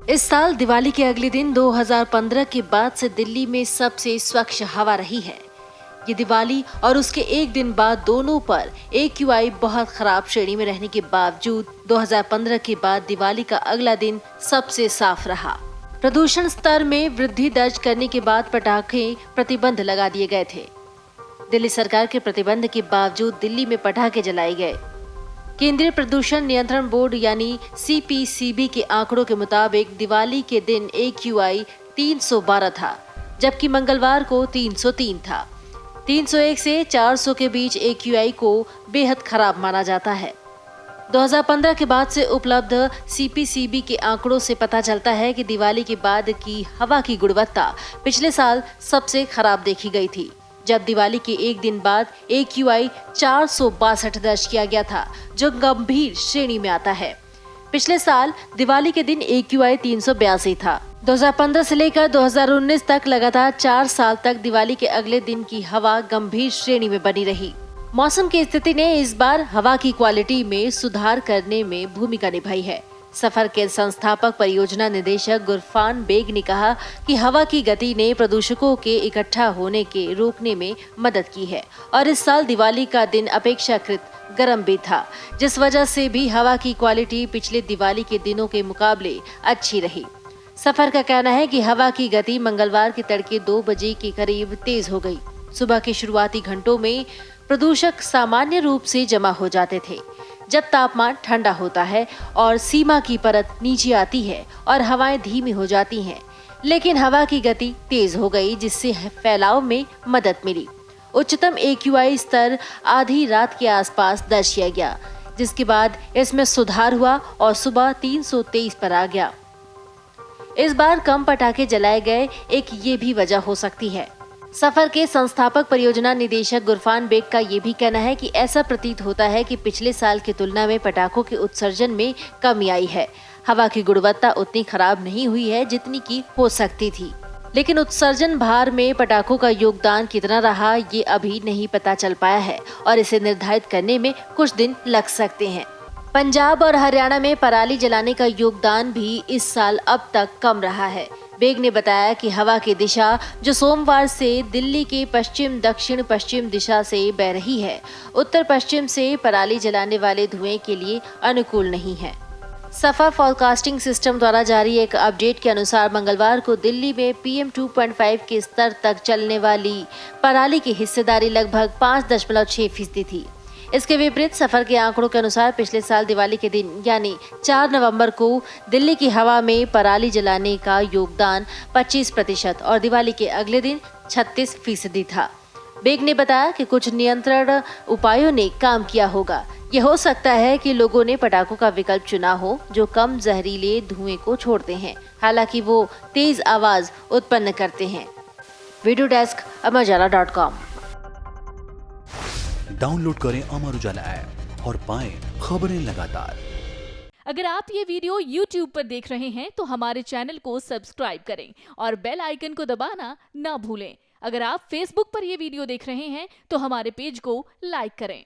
इस साल दिवाली के अगले दिन 2015 के बाद से दिल्ली में सबसे स्वच्छ हवा रही है। ये दिवाली और उसके एक दिन बाद दोनों पर AQI बहुत खराब श्रेणी में रहने के बावजूद 2015 के बाद दिवाली का अगला दिन सबसे साफ रहा। प्रदूषण स्तर में वृद्धि दर्ज करने के बाद पटाखे प्रतिबंध लगा दिए गए थे। दिल्ली सरकार के प्रतिबंध के बावजूद दिल्ली में पटाखे जलाए गए। केंद्रीय प्रदूषण नियंत्रण बोर्ड यानी CPCB के आंकड़ों के मुताबिक दिवाली के दिन AQI 312 था, जबकि मंगलवार को 303 था। 301 से 400 के बीच AQI को बेहद खराब माना जाता है। 2015 के बाद से उपलब्ध CPCB के आंकड़ों से पता चलता है कि दिवाली के बाद की हवा की गुणवत्ता पिछले साल सबसे खराब देखी गई थी, जब दिवाली के एक दिन बाद AQI 462 दर्ज किया गया था, जो गंभीर श्रेणी में आता है। पिछले साल दिवाली के दिन AQI 382 था। 2015 से लेकर 2019 तक लगातार 4 साल तक दिवाली के अगले दिन की हवा गंभीर श्रेणी में बनी रही। मौसम की स्थिति ने इस बार हवा की क्वालिटी में सुधार करने में भूमिका निभाई है। सफर के संस्थापक परियोजना निदेशक गुरफान बेग ने कहा कि हवा की गति ने प्रदूषकों के इकट्ठा होने के रोकने में मदद की है और इस साल दिवाली का दिन अपेक्षाकृत गर्म भी था, जिस वजह से भी हवा की क्वालिटी पिछले दिवाली के दिनों के मुकाबले अच्छी रही। सफर का कहना है कि हवा की गति मंगलवार के तड़के 2 बजे के करीब तेज हो गई। सुबह के शुरुआती घंटों में प्रदूषक सामान्य रूप से जमा हो जाते थे। जब तापमान ठंडा होता है और सीमा की परत नीचे आती है और हवाएं धीमी हो जाती हैं, लेकिन हवा की गति तेज हो गई, जिससे फैलाव में मदद मिली। उच्चतम AQI स्तर आधी रात के आसपास दर्ज किया गया, जिसके बाद इसमें सुधार हुआ और सुबह 323 पर आ गया। इस बार कम पटाखे जलाए गए, एक ये भी वजह हो सकती है। सफर के संस्थापक परियोजना निदेशक गुरफान बेग का ये भी कहना है कि ऐसा प्रतीत होता है कि पिछले साल की तुलना में पटाखों के उत्सर्जन में कमी आई है। हवा की गुणवत्ता उतनी खराब नहीं हुई है जितनी की हो सकती थी, लेकिन उत्सर्जन भार में पटाखों का योगदान कितना रहा ये अभी नहीं पता चल पाया है और इसे निर्धारित करने में कुछ दिन लग सकते हैं। पंजाब और हरियाणा में पराली जलाने का योगदान भी इस साल अब तक कम रहा है। बेग ने बताया कि हवा की दिशा, जो सोमवार से दिल्ली के पश्चिम दक्षिण पश्चिम दिशा से बह रही है, उत्तर पश्चिम से पराली जलाने वाले धुएं के लिए अनुकूल नहीं है। सफा फोरकास्टिंग सिस्टम द्वारा जारी एक अपडेट के अनुसार मंगलवार को दिल्ली में PM 2.5 के स्तर तक चलने वाली पराली की हिस्सेदारी लगभग 5.6% थी। इसके विपरीत सफर के आंकड़ों के अनुसार पिछले साल दिवाली के दिन यानी 4 नवंबर को दिल्ली की हवा में पराली जलाने का योगदान 25% और दिवाली के अगले दिन 36% था। बेग ने बताया कि कुछ नियंत्रण उपायों ने काम किया होगा। यह हो सकता है कि लोगों ने पटाखों का विकल्प चुना हो जो कम जहरीले धुएं को छोड़ते हैं, हालांकि वो तेज आवाज उत्पन्न करते हैं। Video desk amarujala.com। डाउनलोड करें अमर उजाला ऐप और पाएं खबरें लगातार। अगर आप ये वीडियो YouTube पर देख रहे हैं तो हमारे चैनल को सब्सक्राइब करें और बेल आइकन को दबाना ना भूलें। अगर आप Facebook पर ये वीडियो देख रहे हैं तो हमारे पेज को लाइक करें।